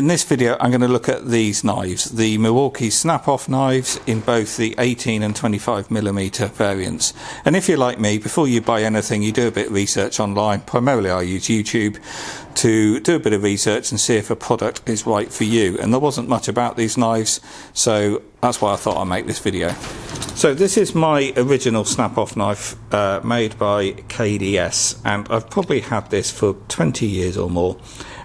In this video I'm going to look at these knives, the Milwaukee snap-off knives in both the 18 and 25mm variants. And if you're like me, before you buy anything you do a bit of research online. Primarily I use YouTube to do a bit of research and see if a product is right for you. And there wasn't much about these knives, so that's why I thought I'd make this video. So this is my original snap-off knife made by KDS, and I've probably had this for 20 years or more.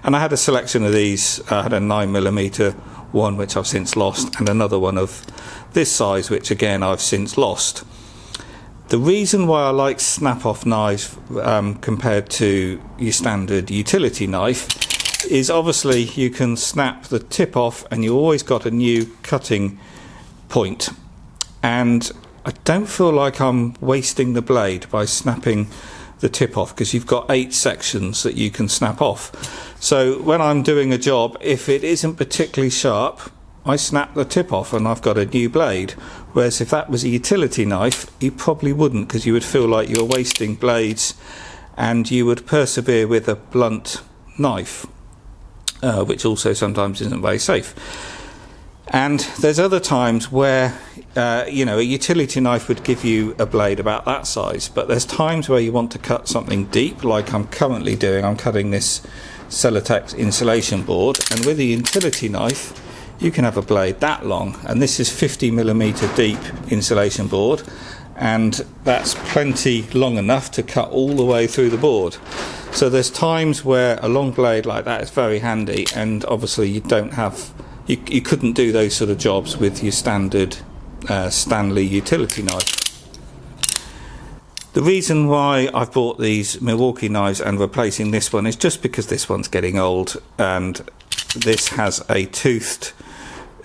And I had a selection of these. I had a 9mm one which I've since lost, and another one of this size which again I've since lost. The reason why I like snap-off knives compared to your standard utility knife is obviously you can snap the tip off and you always got a new cutting point. And I don't feel like I'm wasting the blade by snapping the tip off, because you've got 8 sections that you can snap off. So when I'm doing a job, if it isn't particularly sharp, I snap the tip off and I've got a new blade. Whereas if that was a utility knife, you probably wouldn't, because you would feel like you're wasting blades and you would persevere with a blunt knife, which also sometimes isn't very safe. And there's other times where you know, a utility knife would give you a blade about that size, but there's times where you want to cut something deep, like I'm currently doing. I'm cutting this Celotex insulation board, and with a utility knife you can have a blade that long, and this is 50mm deep insulation board, and that's plenty long enough to cut all the way through the board. So there's times where a long blade like that is very handy, and obviously you don't have, you couldn't do those sort of jobs with your standard Stanley utility knife. The reason why I've bought these Milwaukee knives and replacing this one is just because this one's getting old, and this has a toothed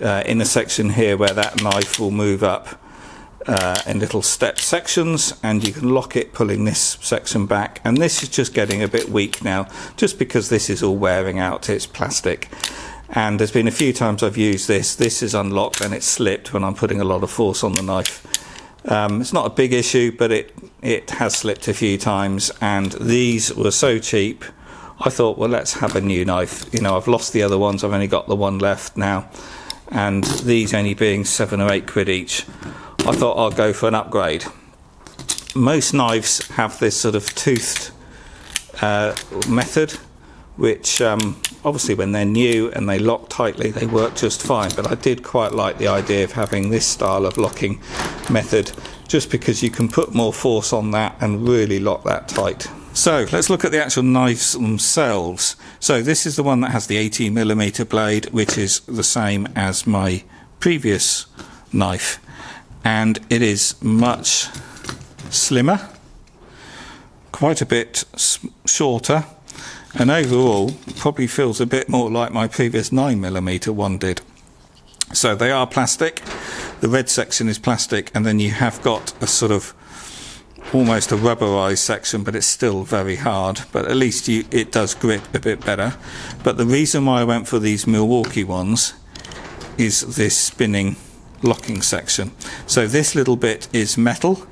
inner section here where that knife will move up in little step sections, and you can lock it pulling this section back, and this is just getting a bit weak now just because this is all wearing out. It's plastic. And there's been a few times I've used this. This is unlocked and it's slipped when I'm putting a lot of force on the knife. It's not a big issue, but it has slipped a few times. And these were so cheap, I thought, well, let's have a new knife. You know, I've lost the other ones. I've only got the one left now. And these only being 7 or 8 quid each, I thought I'll go for an upgrade. Most knives have this sort of toothed method, which obviously when they're new and they lock tightly they work just fine, but I did quite like the idea of having this style of locking method, just because you can put more force on that and really lock that tight. So let's look at the actual knives themselves. So this is the one that has the 18mm blade, which is the same as my previous knife, and it is much slimmer, quite a bit shorter, and overall probably feels a bit more like my previous 9mm one did. So they are plastic. The red section is plastic, and then you have got a sort of almost a rubberized section, but it's still very hard, but at least it does grip a bit better. But the reason why I went for these Milwaukee ones is this spinning locking section. So this little bit is metal,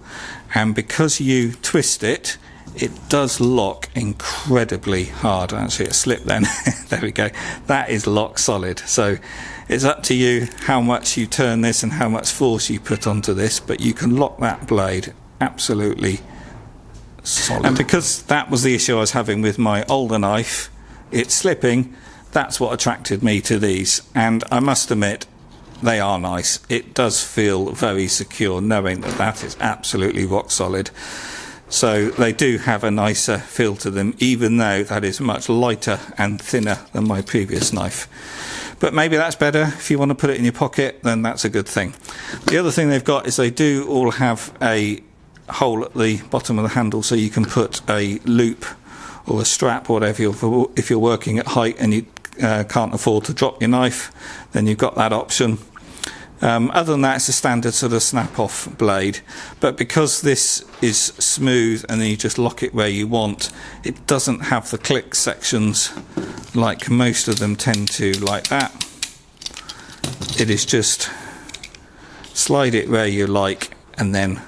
and because you twist it, it does lock incredibly hard. Actually, it slipped then. There we go. That is lock solid. So it's up to you how much you turn this and how much force you put onto this, but you can lock that blade absolutely solid. And because that was the issue I was having with my older knife, it's slipping, that's what attracted me to these. And I must admit, they are nice. It does feel very secure knowing that that is absolutely rock solid. So they do have a nicer feel to them, even though that is much lighter and thinner than my previous knife. But maybe that's better. If you want to put it in your pocket, then that's a good thing. The other thing they've got is they do all have a hole at the bottom of the handle, so you can put a loop or a strap or whatever. If you're working at height and you can't afford to drop your knife, then you've got that option. Other than that, it's a standard sort of snap-off blade, but because this is smooth and then you just lock it where you want, it doesn't have the click sections like most of them tend to, like that. It is just slide it where you like and then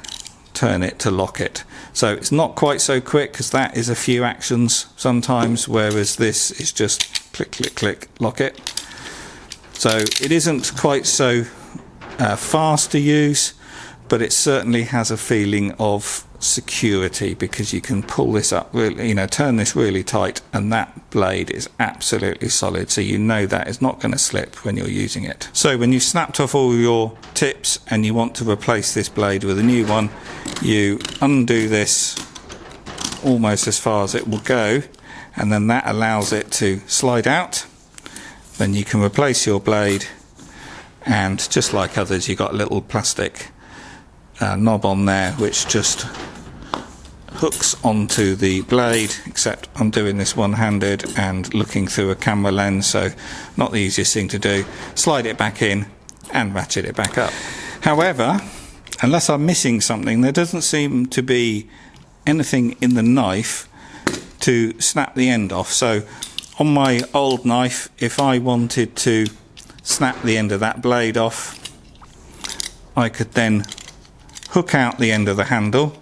turn it to lock it. So it's not quite so quick, because that is a few actions sometimes, whereas this is just click, click, click, lock it. So it isn't quite so fast to use, but it certainly has a feeling of security, because you can pull this up really, you know, turn this really tight, and that blade is absolutely solid, so you know that is not going to slip when you're using it. So when you've snapped off all your tips and you want to replace this blade with a new one, you undo this almost as far as it will go, and then that allows it to slide out. Then you can replace your blade, and just like others, you've got a little plastic knob on there which just hooks onto the blade, except I'm doing this one-handed and looking through a camera lens, so not the easiest thing to do. Slide it back in and ratchet it back up. However, unless I'm missing something, there doesn't seem to be anything in the knife to snap the end off. So on my old knife, if I wanted to snap the end of that blade off, I could then hook out the end of the handle.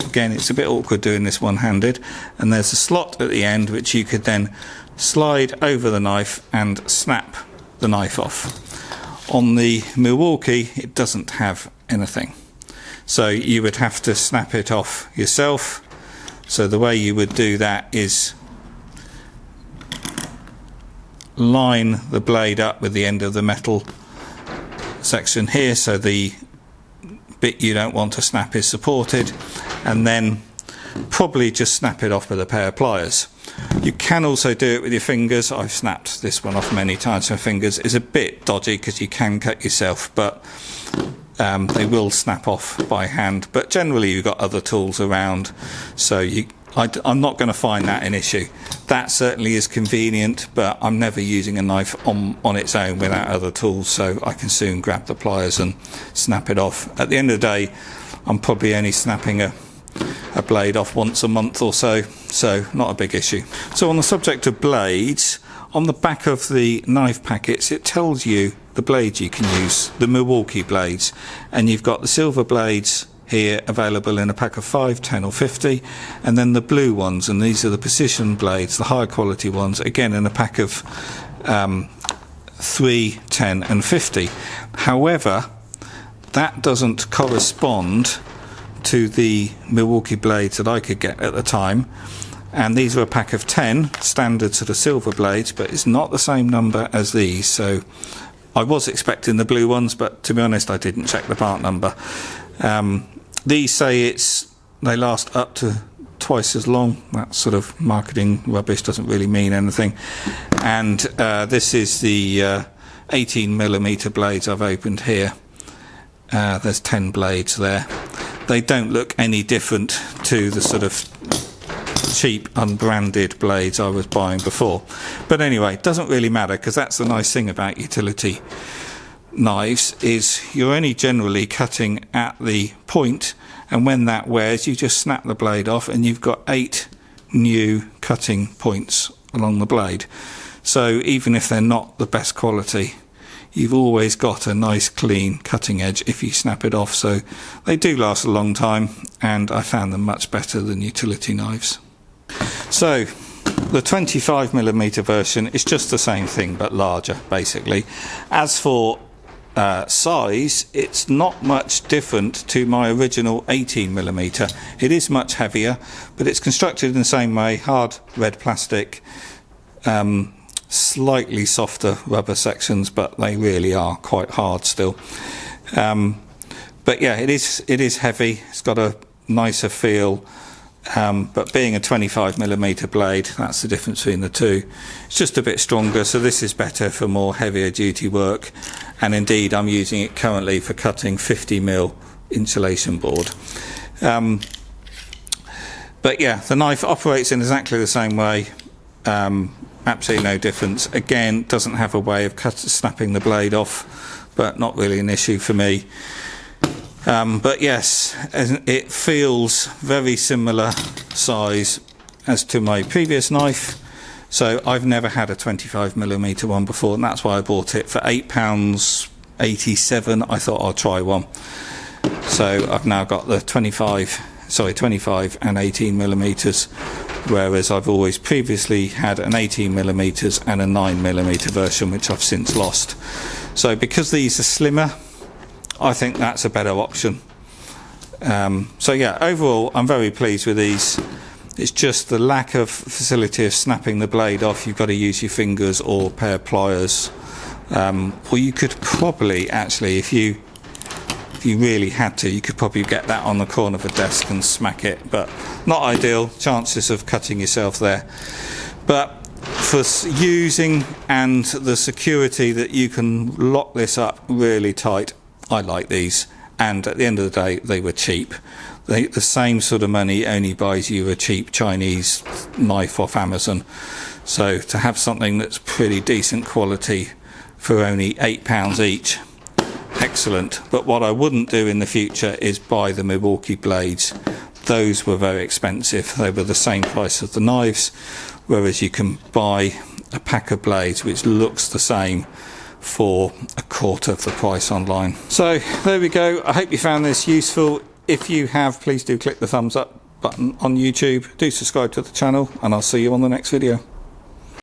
Again, it's a bit awkward doing this one-handed, and there's a slot at the end which you could then slide over the knife and snap the knife off. On the Milwaukee, it doesn't have anything, so you would have to snap it off yourself. So the way you would do that is line the blade up with the end of the metal section here, so the bit you don't want to snap is supported, and then probably just snap it off with a pair of pliers. You can also do it with your fingers. I've snapped this one off many times with my fingers. It's a bit dodgy because you can cut yourself, but they will snap off by hand. But generally you've got other tools around, so I'm not going to find that an issue. That certainly is convenient, but I'm never using a knife on its own without other tools, so I can soon grab the pliers and snap it off. At the end of the day, I'm probably only snapping a blade off once a month or so not a big issue. So on the subject of blades, on the back of the knife packets it tells you the blades you can use, the Milwaukee blades, and you've got the silver blades here available in a pack of 5, 10 or 50, and then the blue ones, and these are the precision blades, the high quality ones, again in a pack of 3, 10 and 50. However, that doesn't correspond to the Milwaukee blades that I could get at the time, and these are a pack of 10 standard sort of silver blades, but it's not the same number as these. So I was expecting the blue ones, but to be honest I didn't check the part number. These say they last up to twice as long. That sort of marketing rubbish doesn't really mean anything. And this is the 18mm blades I've opened here. There's 10 blades there. They don't look any different to the sort of cheap unbranded blades I was buying before. But anyway, it doesn't really matter, because that's the nice thing about utility knives, is you're only generally cutting at the point, and when that wears you just snap the blade off and you've got 8 new cutting points along the blade. So even if they're not the best quality, you've always got a nice clean cutting edge if you snap it off. So they do last a long time, and I found them much better than utility knives. So the 25mm version is just the same thing but larger basically. As for size, it's not much different to my original 18mm. It is much heavier, but it's constructed in the same way, hard red plastic, slightly softer rubber sections, but they really are quite hard still. But yeah, it is heavy. It's got a nicer feel, but being a 25mm blade, that's the difference between the two. It's just a bit stronger, so this is better for more heavier duty work, and indeed I'm using it currently for cutting 50mm insulation board. But yeah, the knife operates in exactly the same way. Absolutely no difference. Again, doesn't have a way of snapping the blade off, but not really an issue for me. But yes, it feels very similar size as to my previous knife. So I've never had a 25mm one before, and that's why I bought it for £8.87. I thought I'll try one. So I've now got the 25 25 and 18 millimeters, whereas I've always previously had an 18 millimeters and a 9 millimeter version, which I've since lost. So because these are slimmer, I think that's a better option. So yeah, overall I'm very pleased with these. It's just the lack of facility of snapping the blade off. You've got to use your fingers or a pair of pliers, or you could probably actually, if you really had to, you could probably get that on the corner of a desk and smack it, but not ideal. Chances of cutting yourself there. But for using and the security that you can lock this up really tight, I like these. And at the end of the day, they were cheap. The same sort of money only buys you a cheap Chinese knife off Amazon. So to have something that's pretty decent quality for only £8 each, excellent. But what I wouldn't do in the future is buy the Milwaukee blades. Those were very expensive. They were the same price as the knives, whereas you can buy a pack of blades which looks the same for a quarter of the price online. So there we go. I hope you found this useful. If you have, please do click the thumbs up button on YouTube. Do subscribe to the channel, and I'll see you on the next video.